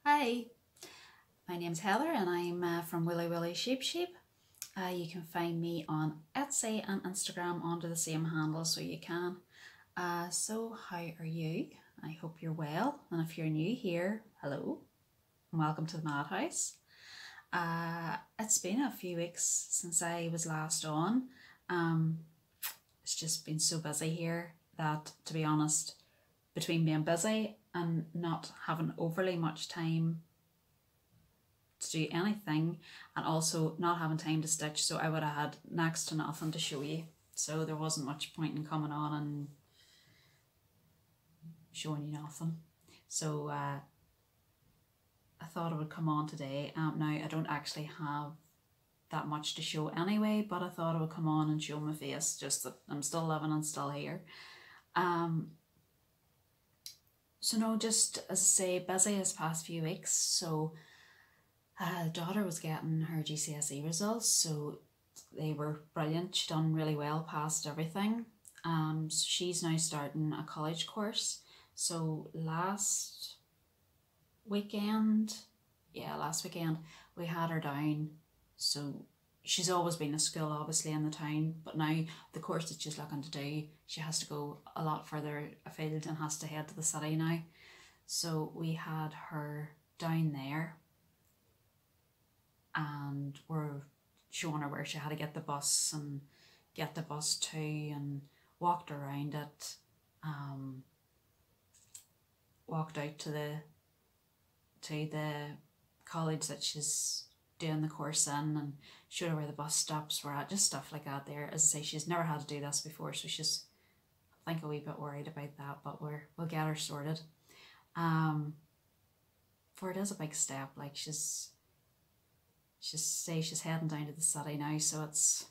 Hi, my name's Heather and I'm from Willy Willy Sheep Sheep. You can find me on Etsy and Instagram under the same handle, so you can. So how are you? I hope you're well, and if you're new here, hello and welcome to the Madhouse. It's been a few weeks since I was last on. It's just been so busy here that, to be honest, between being busy and not having overly much time to do anything and also not having time to stitch, so I would have had next to nothing to show you, so there wasn't much point in coming on and showing you nothing. So I thought I would come on today. Now I don't actually have that much to show anyway, but I thought I would come on and show my face, just that I'm still living and still here. So no, just as I say, busy this past few weeks. So daughter was getting her GCSE results, so they were brilliant. She done really well, passed everything. So she's now starting a college course. So last weekend we had her down. So she's always been at school obviously in the town, but now the course that she's looking to do, she has to go a lot further afield and has to head to the city now. So we had her down there and we're showing her where she had to get the bus and get the bus to, and walked around it, walked out to the college that she's doing the course in, and showed her where the bus stops were at, just stuff like that there. As I say, she's never had to do this before, so she's, I think, a wee bit worried about that, but we'll get her sorted. For it is a big step, like she's heading down to the city now, so that's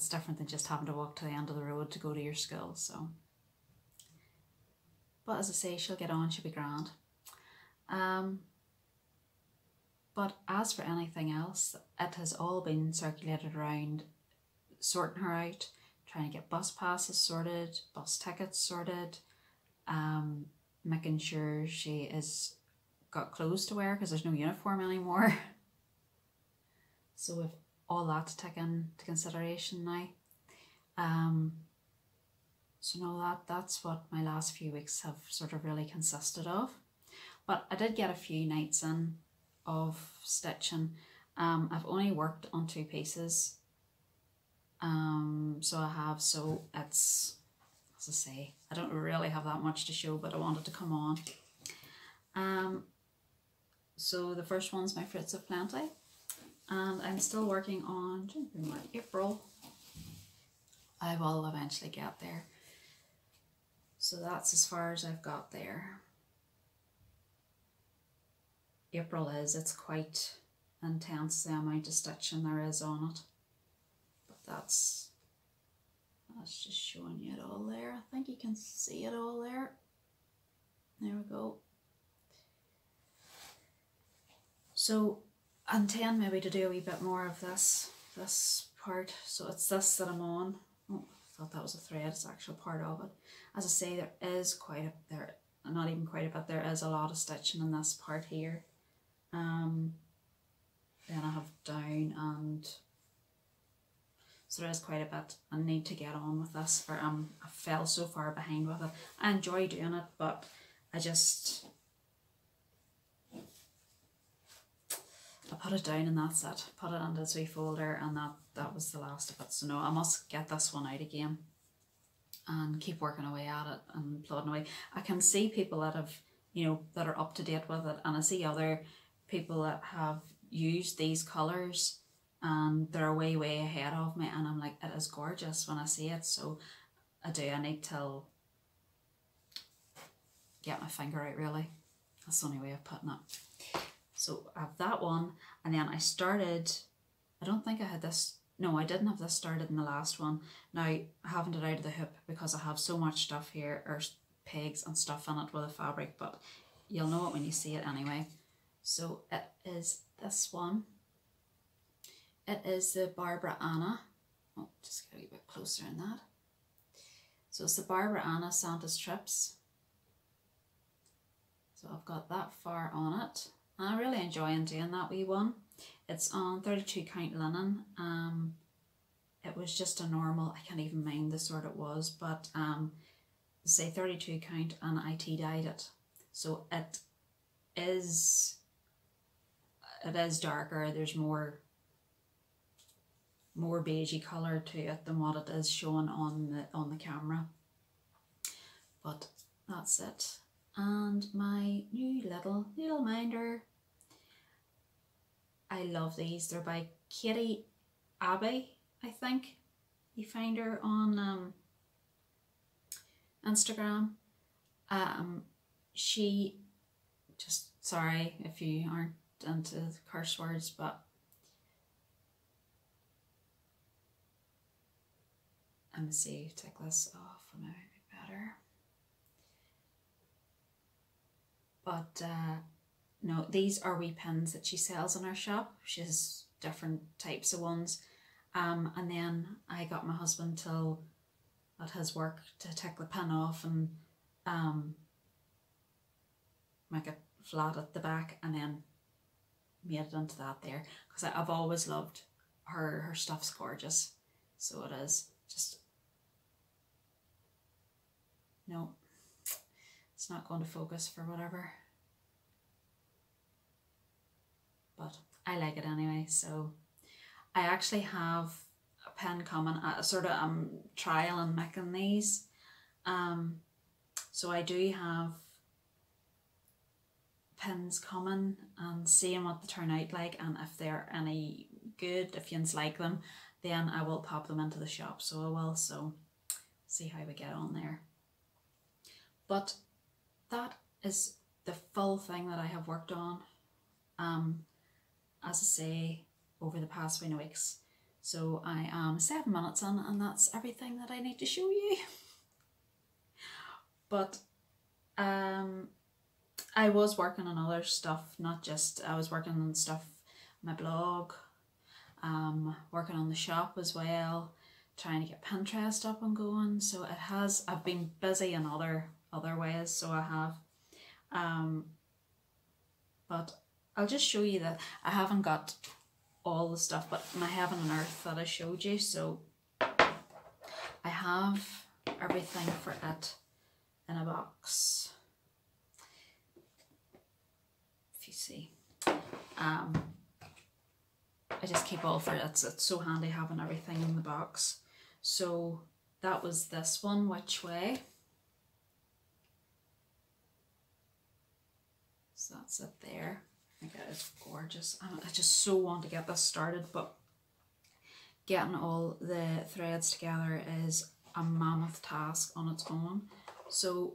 different than just having to walk to the end of the road to go to your school. So, but as I say, she'll get on, she'll be grand. But as for anything else, it has all been circulated around sorting her out, trying to get bus passes sorted, bus tickets sorted, making sure she is got clothes to wear because there's no uniform anymore. So we've all that to take into consideration now. So no, that's what my last few weeks have sort of really consisted of. But I did get a few nights in of stitching. I've only worked on 2 pieces. So I have, so it's, as I say, I don't really have that much to show, but I wanted to come on. So the first one's my Fruits of Plenty, and I'm still working on April. I will eventually get there. So that's as far as I've got there. April it's quite intense, the amount of stitching there is on it, but that's just showing you it all there. I think you can see it all there. There we go. So I intend maybe to do a wee bit more of this part. So it's this that I'm on. Oh, I thought that was a thread. It's actual part of it. As I say, there is quite a, not even quite a bit, there is a lot of stitching in this part here. Then I have down, and so there is quite a bit I need to get on with this, for I fell so far behind with it. I enjoy doing it, but I put it down and that's it. Put it into this wee folder, and that was the last of it. So no, I must get this one out again and keep working away at it and plodding away. I can see people that have, that are up to date with it, and I see other people that have used these colours and they're way ahead of me, and I'm like, it is gorgeous when I see it. So I need to get my finger out, really. That's the only way of putting it. So I have that one, and then I started, I don't think I had this, no, I didn't have this started in the last one. Now I haven't it out of the hoop because I have so much stuff here, or pegs and stuff in it with the fabric, but you'll know it when you see it anyway. So it is this one. It is the Barbara Anna. Oh, just get a wee bit closer in that. So it's the Barbara Anna Santa's Trips. So I've got that far on it. And I'm really enjoying doing that wee one. It's on 32 count linen. It was just a normal, I can't even mind the sort it was, but say 32 count, and I tea dyed it. So it is darker. There's more beigey colour to it than what it is showing on the camera. But that's it. And my new little needleminder. I love these. They're by Katie Abbey, I think. You find her on Instagram. She just, sorry if you aren't into curse words, but let me see, take this off for maybe better. But no, these are wee pins that she sells in her shop. She has different types of ones. And then I got my husband at his work to take the pin off and make it flat at the back, and then made it into that there, because I've always loved her stuff's gorgeous. So it is just, no, it's not going to focus for whatever, but I like it anyway. So I actually have a pen coming, trial and making these. So I do have pins coming and seeing what they turn out like, and if they're any good, if you like them, then I will pop them into the shop. So I will, so see how we get on there. But that is the full thing that I have worked on, as I say, over the past few weeks. So I am 7 minutes in, and that's everything that I need to show you. But I was working on other stuff, not just, I was working on stuff, my blog, working on the shop as well, trying to get Pinterest up and going. So it has, I've been busy in other ways, so I have. But I'll just show you that I haven't got all the stuff, but my heaven and earth that I showed you. So I have everything for it in a box. If you see, I just keep all for it. It's so handy having everything in the box. So that was this one, Which Way. So that's it there. I think it is gorgeous. I just so want to get this started, but getting all the threads together is a mammoth task on its own. So,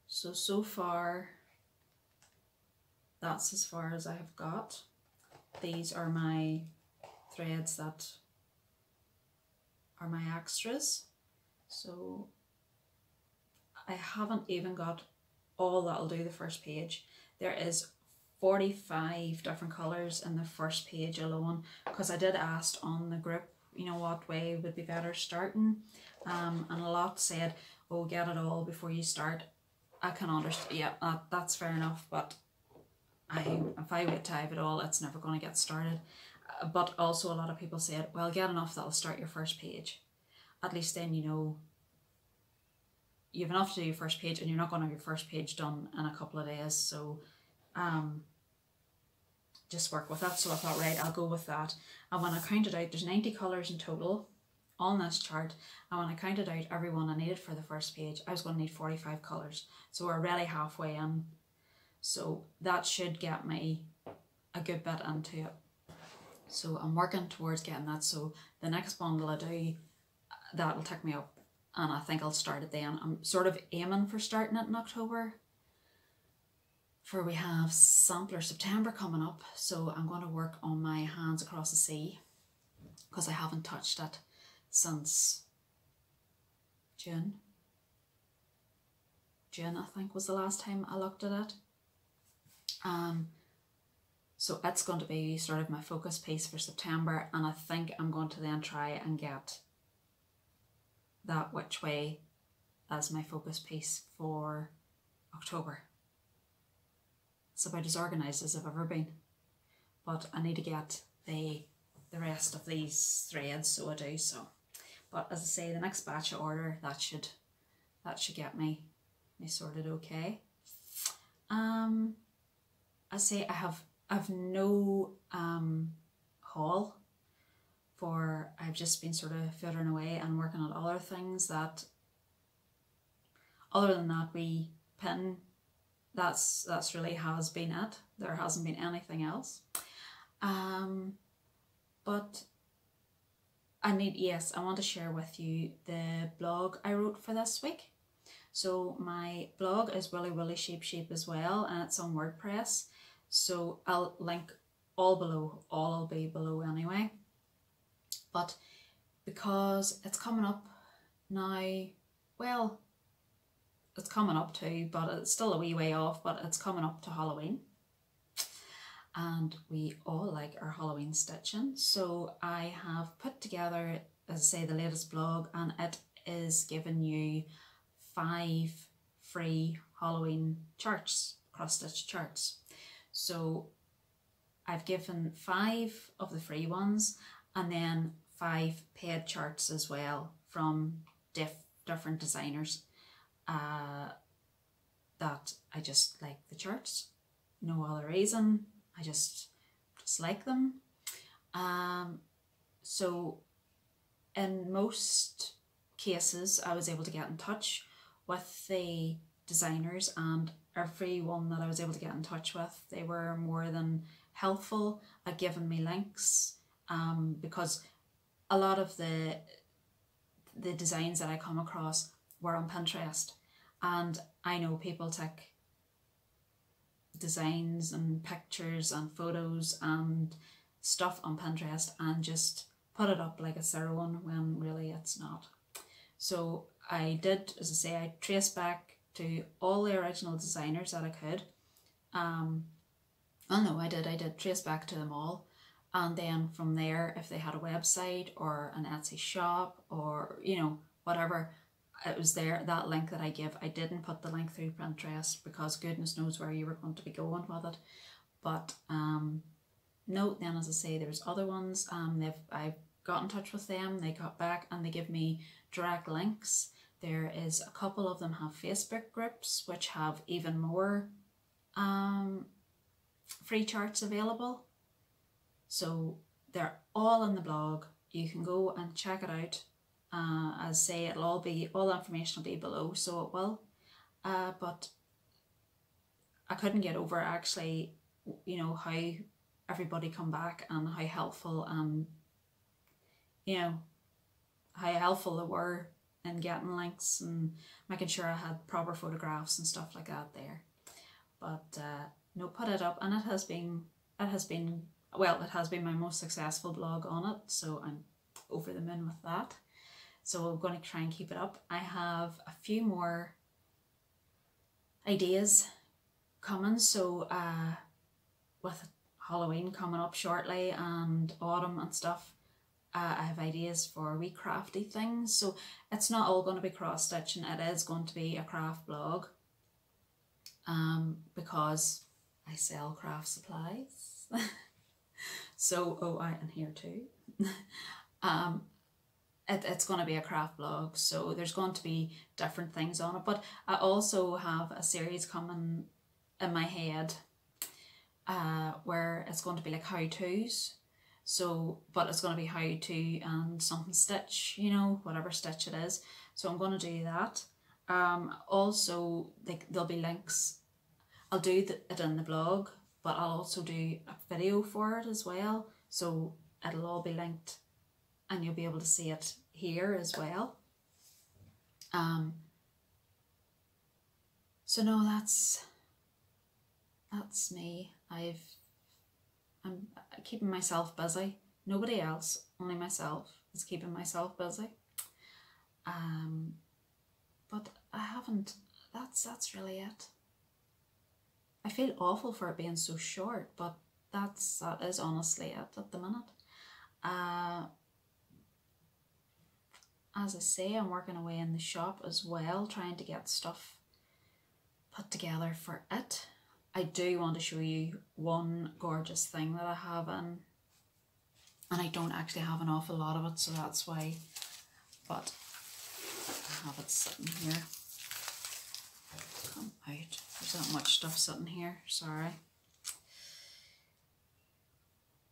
so far, that's as far as I have got. These are my threads that are my extras. So I haven't even got all that'll do the first page. There is 45 different colours in the first page alone, because I did ask on the group, you know, what way would be better starting, and a lot said, oh, get it all before you start. I can understand, yeah, that's fair enough, but if I wait to have it all, it's never going to get started. But also a lot of people said, well, get enough that'll start your first page. At least then you know you have enough to do your first page, and you're not going to have your first page done in a couple of days. So just work with that. So I thought, right, I'll go with that. And when I counted out, there's 90 colours in total on this chart, and when I counted out every one I needed for the first page, I was going to need 45 colours. So we're already halfway in. So that should get me a good bit into it. So I'm working towards getting that. So the next bundle I do, that'll take me up, and I think I'll start it then. I'm sort of aiming for starting it in October, for we have Sampler September coming up. So I'm going to work on my Hands Across the Sea, because I haven't touched it since June, I think, was the last time I looked at it. So it's going to be sort of my focus piece for September, and I think I'm going to then try and get that which way as my focus piece for October. It's about as organised as I've ever been, but I need to get the rest of these threads, so I do. So, but as I say, the next batch of order, that should get me sorted okay. I say I've no haul, for I've just been sort of fiddling away and working on other things that, other than that wee pin, that's really has been it. There hasn't been anything else. But I want to share with you the blog I wrote for this week. So my blog is Willy Willy Sheep Sheep as well, and it's on WordPress. So I'll link all below, all will be below anyway. But because it's coming up now, well, it's coming up to, but it's still a wee way off, but it's coming up to Halloween. And we all like our Halloween stitching. So I have put together, as I say, the latest blog, and it is giving you 5 free Halloween charts, cross-stitch charts. So I've given 5 of the free ones, and then 5 paid charts as well from different designers that I just like the charts. No other reason. I just like them. So in most cases I was able to get in touch with the designers, and every one that I was able to get in touch with, they were more than helpful at giving me links, because a lot of the designs that I come across were on Pinterest, and I know people take designs and pictures and photos and stuff on Pinterest and just put it up like it's their own, when really it's not. So I did, as I say, I traced back to all the original designers that I could. Oh no, I did trace back to them all, and then from there, if they had a website or an Etsy shop or, you know, whatever, it was there, that link that I give. I didn't put the link through Pinterest because goodness knows where you were going to be going with it. But no, then as I say, there's other ones. I got in touch with them, they got back and they give me direct links. There is a couple of them have Facebook groups which have even more free charts available. So they're all in the blog. You can go and check it out. As say, all the information will be below, so it will. But I couldn't get over actually, you know, how everybody come back and how helpful, and you know, how helpful they were in getting links and making sure I had proper photographs and stuff like that there. But no, put it up, and it has been my most successful blog on it, so I'm over the moon with that. So I'm going to try and keep it up. I have a few more ideas coming, so with Halloween coming up shortly and autumn and stuff, I have ideas for wee crafty things. So it's not all going to be cross stitching, it is going to be a craft blog, because I sell craft supplies. So, and here too. It's going to be a craft blog, so there's going to be different things on it, but I also have a series coming in my head where it's going to be like how-tos. So, but it's going to be how to and something stitch, you know, whatever stitch it is. So I'm going to do that. Also, like, there'll be links. I'll do it in the blog, but I'll also do a video for it as well. So it'll all be linked and you'll be able to see it here as well. So no, that's me. I'm keeping myself busy. Nobody else, only myself, is keeping myself busy. But I haven't. That's really it. I feel awful for it being so short, but that is honestly it at the minute. as I say, I'm working away in the shop as well, trying to get stuff put together for it. I do want to show you one gorgeous thing that I have in, and I don't actually have an awful lot of it, so that's why, but I have it sitting here. Come out. There's not much stuff sitting here, sorry.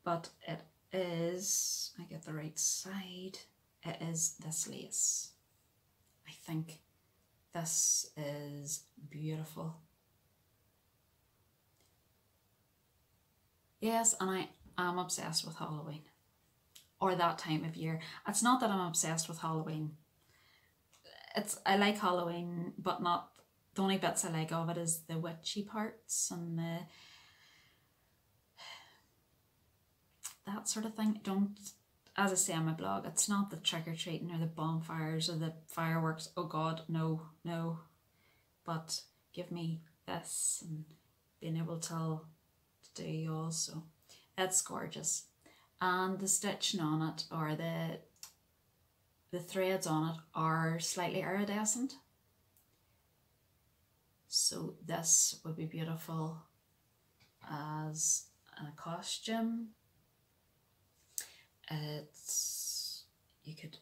But it is, I get the right side, it is this lace. I think this is beautiful. Yes, and I am obsessed with Halloween, or that time of year. It's not that I'm obsessed with Halloween. I like Halloween, but not, the only bits I like of it is the witchy parts and that sort of thing. Don't, as I say on my blog, it's not the trick-or-treating or the bonfires or the fireworks. Oh God, no, no. But give me this and being able to do also. It's gorgeous. And the stitching on it, or the threads on it, are slightly iridescent. So this would be beautiful as a costume. You could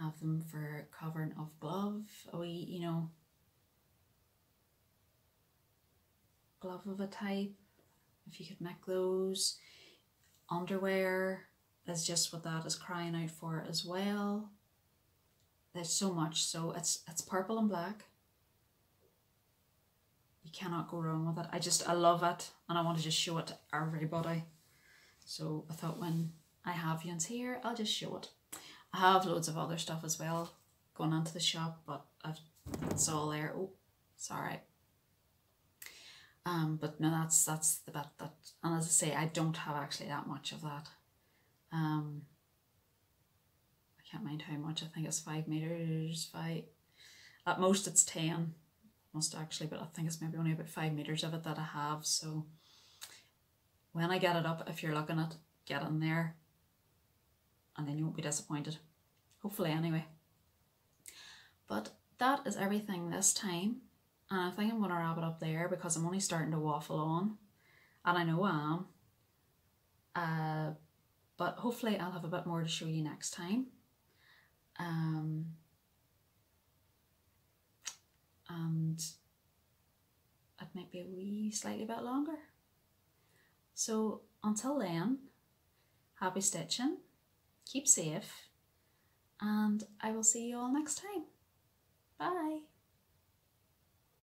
have them for covering of glove, a wee, you know, glove of a type, if you could make those. Underwear is just what that is crying out for as well. There's so much. So it's purple and black. You cannot go wrong with it. I love it, and I want to just show it to everybody. So I thought when I have yous here, I'll just show it. I have loads of other stuff as well going onto the shop, but it's all there. Oh, sorry. But no, that's the bit that, and as I say, I don't have actually that much of that. I can't mind how much. I think it's 5 meters, 5. At most it's 10, must actually, but I think it's maybe only about 5 meters of it that I have. So when I get it up, if you're looking at, get in there, and then you won't be disappointed. Hopefully, anyway. But that is everything this time. And I think I'm going to wrap it up there because I'm only starting to waffle on. And I know I am. But hopefully I'll have a bit more to show you next time. And it might be a wee slightly bit longer. So until then, happy stitching, keep safe, and I will see you all next time.